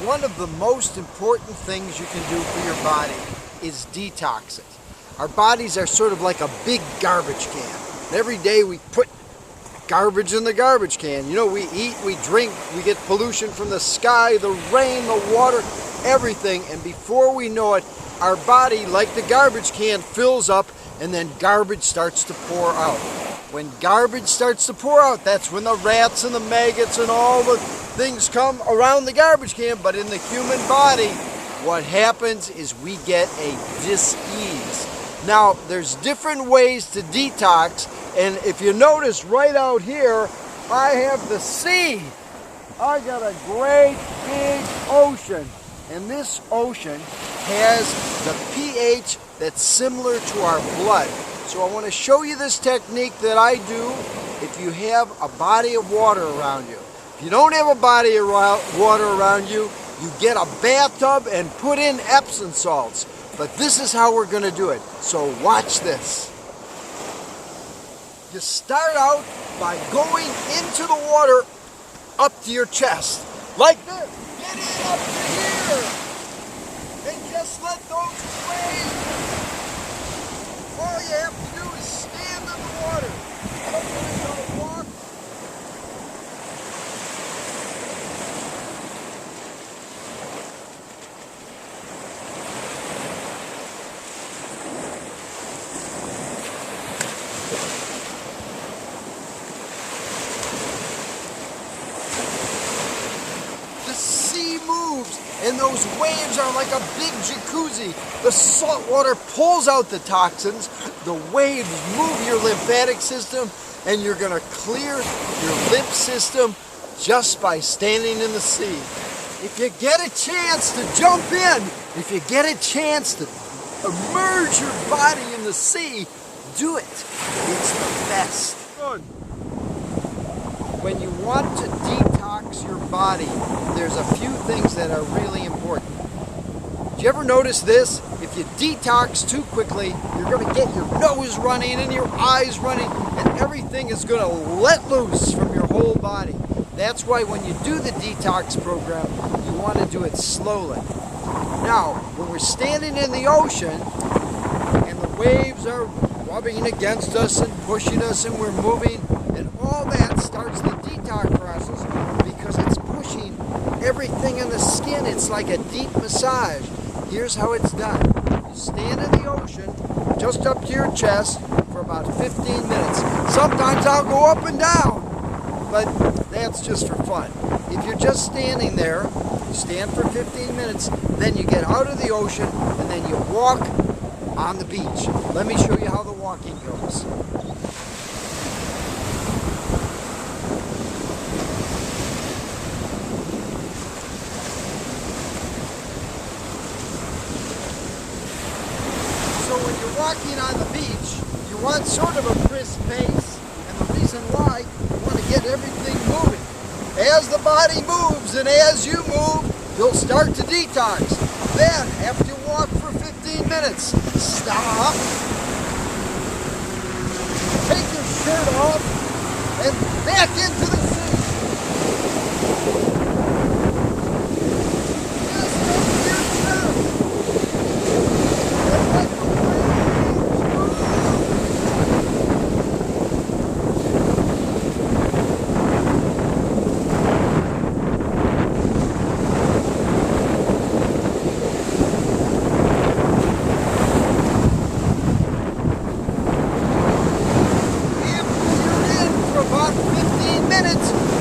One of the most important things you can do for your body is detox it. Our bodies are sort of like a big garbage can. Every day we put garbage in the garbage can. You know, we eat, we drink, we get pollution from the sky, the rain, the water, everything. And before we know it, our body, like the garbage can, fills up and then garbage starts to pour out. When garbage starts to pour out, that's when the rats and the maggots and all the things come around the garbage can. But in the human body, what happens is we get a dis-ease. Now, there's different ways to detox, and if you notice right out here, I have the sea. I got a great big ocean, and this ocean has the pH that's similar to our blood. So I want to show you this technique that I do if you have a body of water around you. If you don't have a body of water around you, you get a bathtub and put in Epsom salts. But this is how we're going to do it. So watch this. You start out by going into the water up to your chest. Like this. Get in up to here. And just let those waves. All you have to do is stand in the water. I don't want you to walk. Moves, and those waves are like a big jacuzzi. The salt water pulls out the toxins, the waves move your lymphatic system, and you're going to clear your lymph system just by standing in the sea. If you get a chance to jump in, if you get a chance to immerse your body in the sea, do it. It's the best. Good. When you want to detox your body, there's a few things that are really important. Did you ever notice this? If you detox too quickly, you're going to get your nose running and your eyes running, and everything is going to let loose from your whole body. That's why when you do the detox program, you want to do it slowly. Now, when we're standing in the ocean, and the waves are rubbing against us and pushing us and we're moving, and all that starts the detox process because it's pushing everything in the skin. It's like a deep massage. Here's how it's done. You stand in the ocean just up to your chest for about 15 minutes. Sometimes I'll go up and down, but that's just for fun. If you're just standing there, you stand for 15 minutes, then you get out of the ocean and then you walk on the beach. Let me show you how the walking goes. So when you're walking on the beach, you want sort of a brisk pace, and the reason why, you want to get everything moving. As the body moves and as you move, you'll start to detox. Then, after you walk for 15 minutes, stop, take your shirt off, and back into the sea. Just up to your chest. And let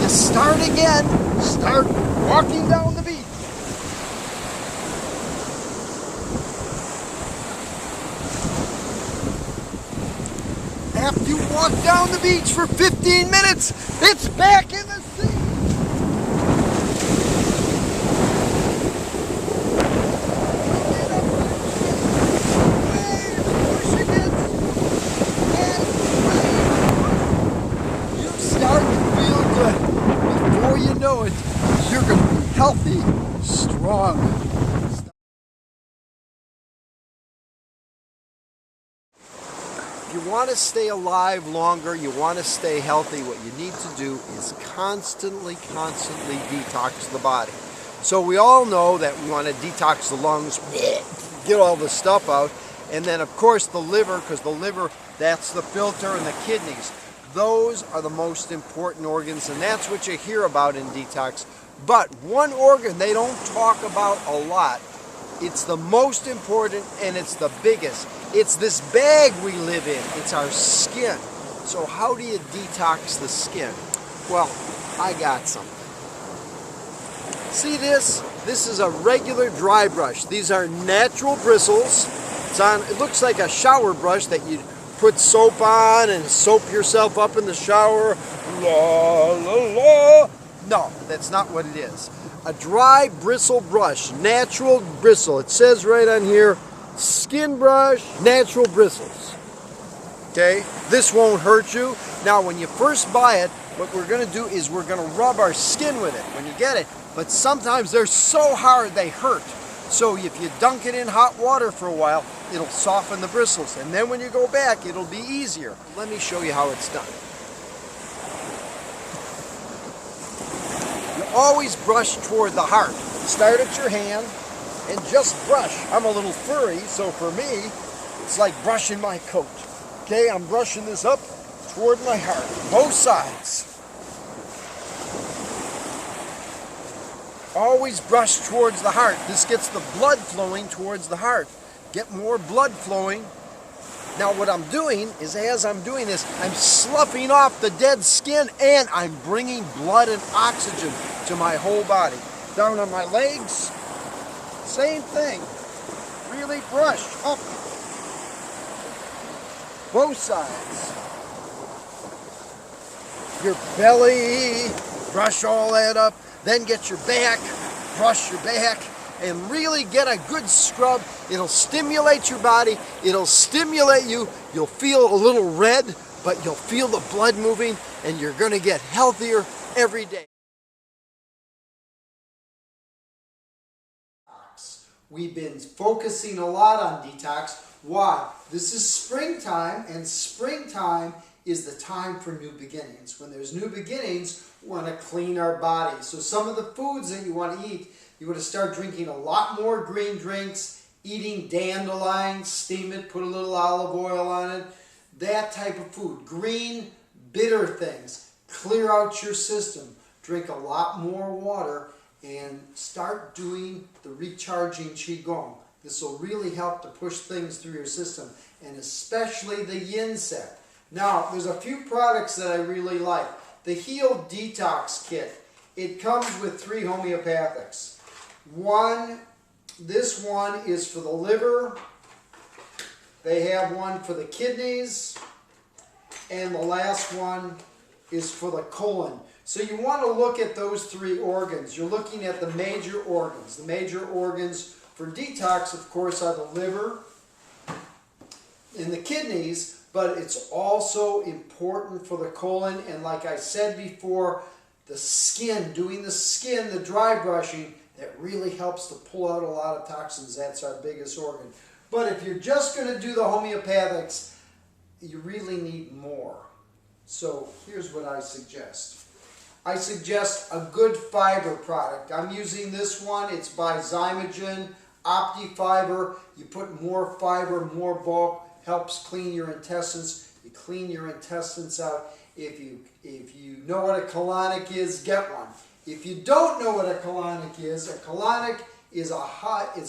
the start again, start walking down the beach. After you walk down the beach for 15 minutes, it's back in the sea. You start to feel good. Before you know it, you're going to be healthy, strong. If you want to stay alive longer, you want to stay healthy, what you need to do is constantly detox the body. So we all know that we want to detox the lungs, get all the stuff out, and then of course the liver, because the liver, that's the filter, and the kidneys. Those are the most important organs, and that's what you hear about in detox. But one organ they don't talk about a lot, it's the most important and it's the biggest. It's this bag we live in. It's our skin. So how do you detox the skin? Well, I got something. See this? This is a regular dry brush. These are natural bristles. It looks like a shower brush that you put soap on and soap yourself up in the shower. La, la, la. No, that's not what it is. A dry bristle brush, natural bristle. It says right on here, skin brush, natural bristles. Okay, this won't hurt you. Now, when you first buy it, what we're going to do is we're going to rub our skin with it when you get it. But sometimes they're so hard they hurt. So if you dunk it in hot water for a while, it'll soften the bristles. And then when you go back, it'll be easier. Let me show you how it's done. You always brush toward the heart. Start at your hand and just brush. I'm a little furry, so for me, it's like brushing my coat. Okay, I'm brushing this up toward my heart, both sides. Always brush towards the heart. This gets the blood flowing towards the heart. Get more blood flowing. Now what I'm doing is, as I'm doing this, I'm sloughing off the dead skin and I'm bringing blood and oxygen to my whole body. Down on my legs, same thing. Really brush up. Both sides. Your belly, brush all that up. Then get your back, brush your back, and really get a good scrub. It'll stimulate your body. It'll stimulate you. You'll feel a little red, but you'll feel the blood moving, and you're going to get healthier every day. We've been focusing a lot on detox. Why? This is springtime, and springtime is the time for new beginnings. When there's new beginnings, we want to clean our body. So some of the foods that you want to eat, you want to start drinking a lot more green drinks, eating dandelions, steam it, put a little olive oil on it, that type of food. Green, bitter things. Clear out your system. Drink a lot more water and start doing the recharging Qigong. This will really help to push things through your system, and especially the yin set. Now, there's a few products that I really like. The Heal Detox Kit. It comes with 3 homeopathics. This one is for the liver. They have one for the kidneys. And the last one is for the colon. So you want to look at those 3 organs. You're looking at the major organs. The major organs for detox, of course, are the liver and the kidneys. But it's also important for the colon, and like I said before, the skin, doing the skin, the dry brushing, that really helps to pull out a lot of toxins. That's our biggest organ. But if you're just going to do the homeopathics, you really need more. So here's what I suggest. I suggest a good fiber product. I'm using this one. It's by Zymogen, OptiFiber. You put more fiber, more bulk. Helps clean your intestines. You clean your intestines out. If you know what a colonic is, get one. If you don't know what a colonic is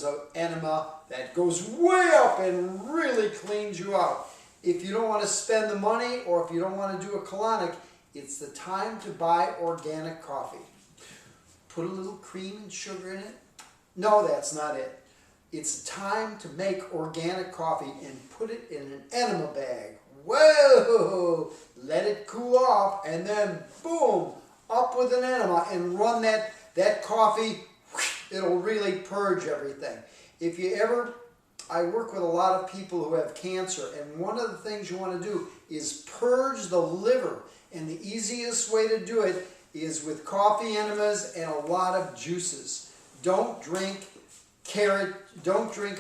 an enema that goes way up and really cleans you out. If you don't want to spend the money, or if you don't want to do a colonic, it's the time to buy organic coffee. Put a little cream and sugar in it. No, that's not it. It's time to make organic coffee and put it in an enema bag. Whoa! Let it cool off, and then boom, up with an enema and run that coffee. It'll really purge everything. If you ever, I work with a lot of people who have cancer, and one of the things you want to do is purge the liver. And the easiest way to do it is with coffee enemas and a lot of juices. Don't drink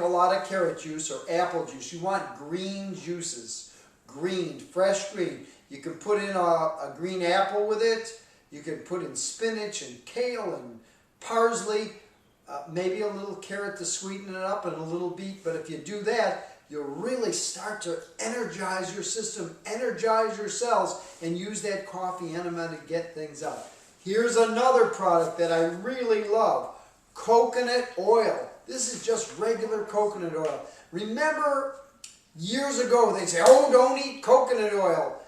a lot of carrot juice or apple juice. You want green juices. Green, fresh green. You can put in a green apple with it. You can put in spinach and kale and parsley. maybe a little carrot to sweeten it up and a little beet, but if you do that, you'll really start to energize your system, energize your cells, and use that coffee enema to get things out. Here's another product that I really love, coconut oil. This is just regular coconut oil. Remember, years ago they say, oh, don't eat coconut oil.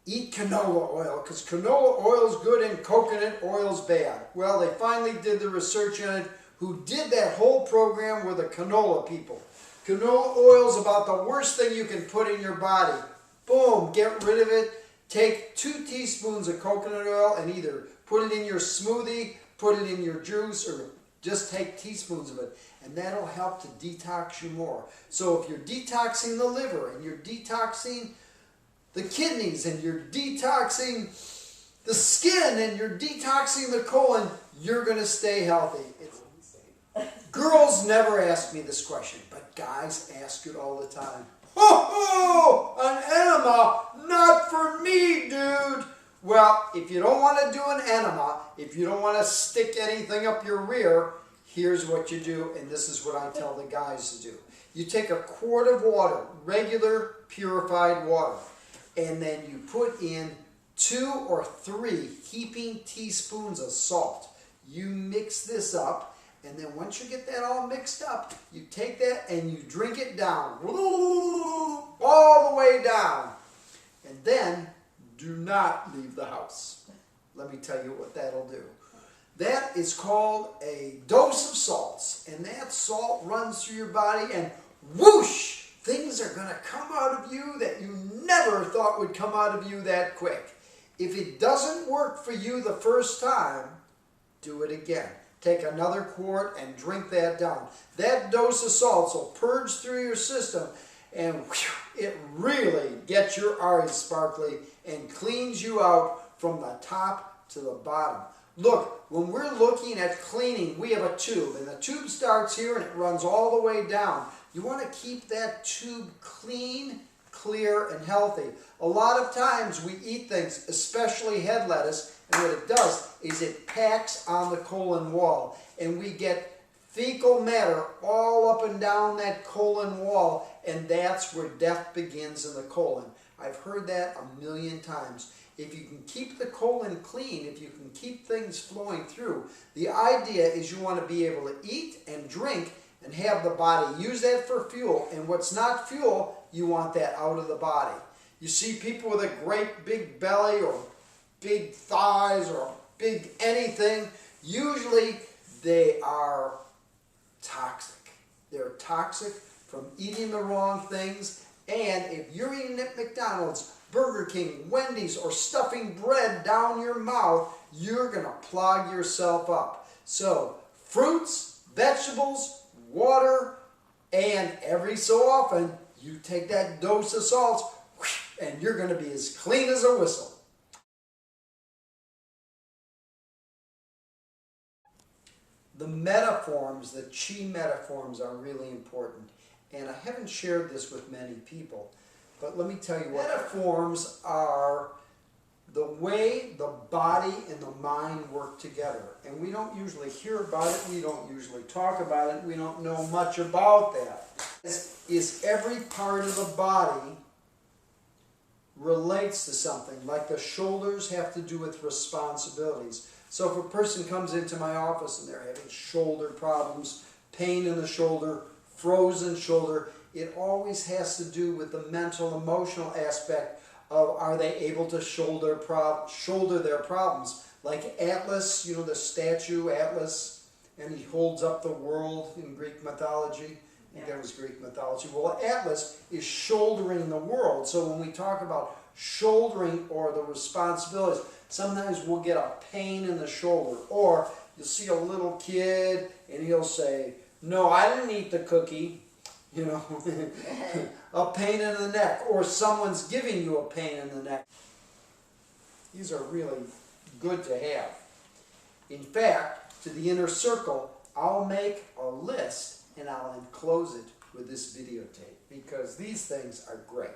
Eat canola oil, because canola oil is good and coconut oil is bad. Well, they finally did the research on it. Who did that whole program were the canola people. Canola oil is about the worst thing you can put in your body. Boom, get rid of it. Take 2 teaspoons of coconut oil and either put it in your smoothie, put it in your juice, or just take teaspoons of it. And that'll help to detox you more. So if you're detoxing the liver and you're detoxing the kidneys and you're detoxing the skin and you're detoxing the colon, you're going to stay healthy. Girls never ask me this question, but guys ask it all the time. Ho ho! An enema? Not for me, dude! Well, if you don't want to do an enema, if you don't want to stick anything up your rear, here's what you do, and this is what I tell the guys to do. You take a quart of water, regular purified water, and then you put in 2 or 3 heaping teaspoons of salt. You mix this up, and then once you get that all mixed up, you take that and you drink it down, all the way down. And then do not leave the house. Let me tell you what that'll do. That is called a dose of salts, and that salt runs through your body and whoosh! Things are going to come out of you that you never thought would come out of you that quick. If it doesn't work for you the first time, do it again. Take another quart and drink that down. That dose of salts will purge through your system and whew, it really gets your eyes sparkly and cleans you out from the top to the bottom. Look, when we're looking at cleaning, we have a tube, and the tube starts here and it runs all the way down. You want to keep that tube clean, clear, and healthy. A lot of times we eat things, especially head lettuce, and what it does is it packs on the colon wall, and we get fecal matter all up and down that colon wall, and that's where death begins in the colon. I've heard that a million times. If you can keep the colon clean, if you can keep things flowing through, the idea is you want to be able to eat and drink and have the body use that for fuel. And what's not fuel, you want that out of the body. You see people with a great big belly or big thighs or big anything, usually they are toxic. They're toxic from eating the wrong things. And if you're eating at McDonald's, Burger King, Wendy's, or stuffing bread down your mouth, you're going to plug yourself up. So, fruits, vegetables, water, and every so often, you take that dose of salts, and you're going to be as clean as a whistle. The metaforms, the chi metaforms, are really important. And I haven't shared this with many people, but let me tell you what metaforms are. The way the body and the mind work together. And we don't usually hear about it, we don't usually talk about it, we don't know much about that. Is every part of the body relates to something, like the shoulders have to do with responsibilities. So if a person comes into my office and they're having shoulder problems, pain in the shoulder, frozen shoulder, it always has to do with the mental, emotional aspect of are they able to shoulder their problems. Like Atlas, you know, the statue Atlas, and he holds up the world in Greek mythology. I think that was Greek mythology. Well, Atlas is shouldering the world. So when we talk about shouldering or the responsibilities, sometimes we'll get a pain in the shoulder. Or you'll see a little kid and he'll say, no, I didn't eat the cookie. You know, a pain in the neck, or someone's giving you a pain in the neck. These are really good to have. In fact, to the inner circle, I'll make a list and I'll enclose it with this videotape because these things are great.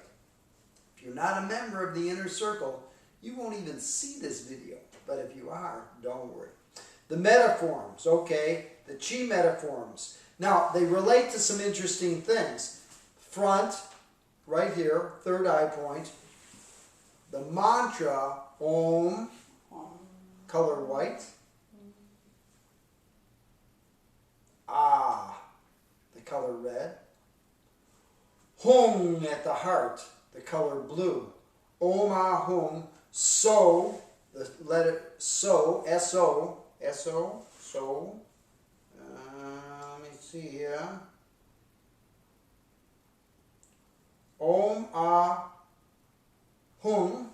If you're not a member of the inner circle, you won't even see this video. But if you are, don't worry. The metaforms, okay, the chi metaforms. Now, they relate to some interesting things. Front, right here, third eye point. The mantra, Om, color white. Ah, the color red. Hung at the heart, the color blue. Om Ah Hung. So, the letter So, S-O, S-O, So. Let me see here. Om Ah Hung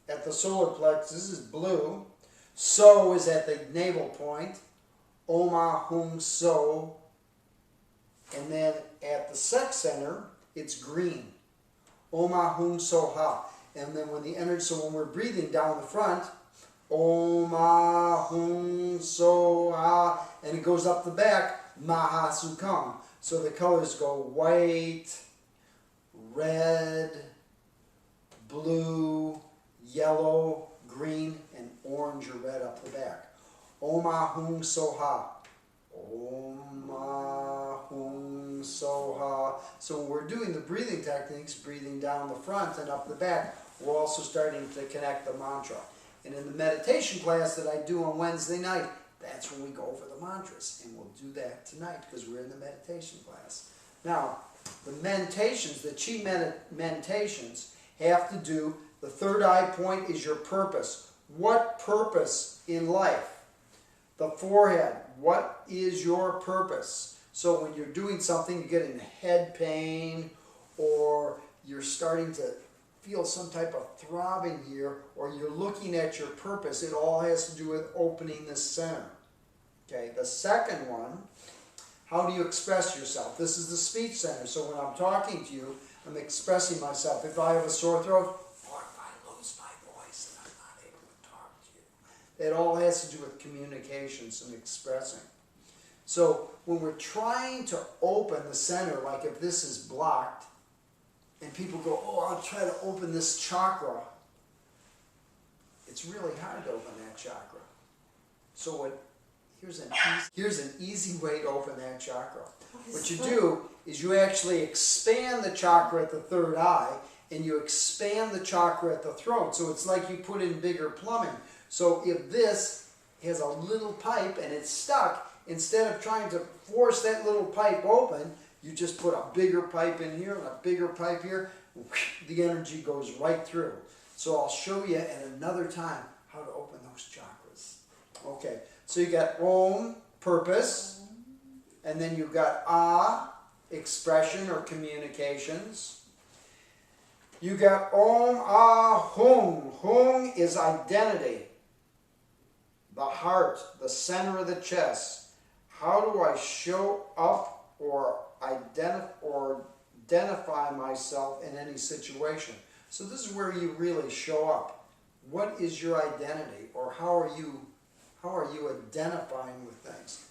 at the solar plexus is blue. So is at the navel point. Om Ah Hung So. And then at the sex center, it's green. Om Ah Hung So Ha. And then when the energy, so when we're breathing down the front, Om Ah Hung So Ha, and it goes up the back, Maha Sukam. So the colors go white, red, blue, yellow, green, and orange or red up the back. Om Ah Hung So Ha. Om Ah Hung So Ha. So when we're doing the breathing techniques, breathing down the front and up the back, we're also starting to connect the mantra. And in the meditation class that I do on Wednesday night, that's when we go over the mantras. And we'll do that tonight because we're in the meditation class. Now, the meditations, the chi meditations, have to do, the third eye point is your purpose. What purpose in life? The forehead, what is your purpose? So when you're doing something, you get in head pain, or you're starting to feel some type of throbbing here, or you're looking at your purpose, it all has to do with opening the center. Okay, the second one, how do you express yourself? This is the speech center. So when I'm talking to you, I'm expressing myself. If I have a sore throat, or if I lose my voice and I'm not able to talk to you, it all has to do with communications and expressing. So when we're trying to open the center, like if this is blocked, and people go, oh, I'll try to open this chakra. It's really hard to open that chakra. So here's an easy way to open that chakra. What you do is you actually expand the chakra at the third eye, and you expand the chakra at the throat. So it's like you put in bigger plumbing. So if this has a little pipe and it's stuck, instead of trying to force that little pipe open, you just put a bigger pipe in here and a bigger pipe here. The energy goes right through. So I'll show you at another time how to open those chakras. Okay, so you got Om, purpose, and then you've got Ah, expression or communications. You got Om Ah Hung. Hung is identity. The heart, the center of the chest. How do I show up or identify myself in any situation? So this is where you really show up. What is your identity, or how are you identifying with things?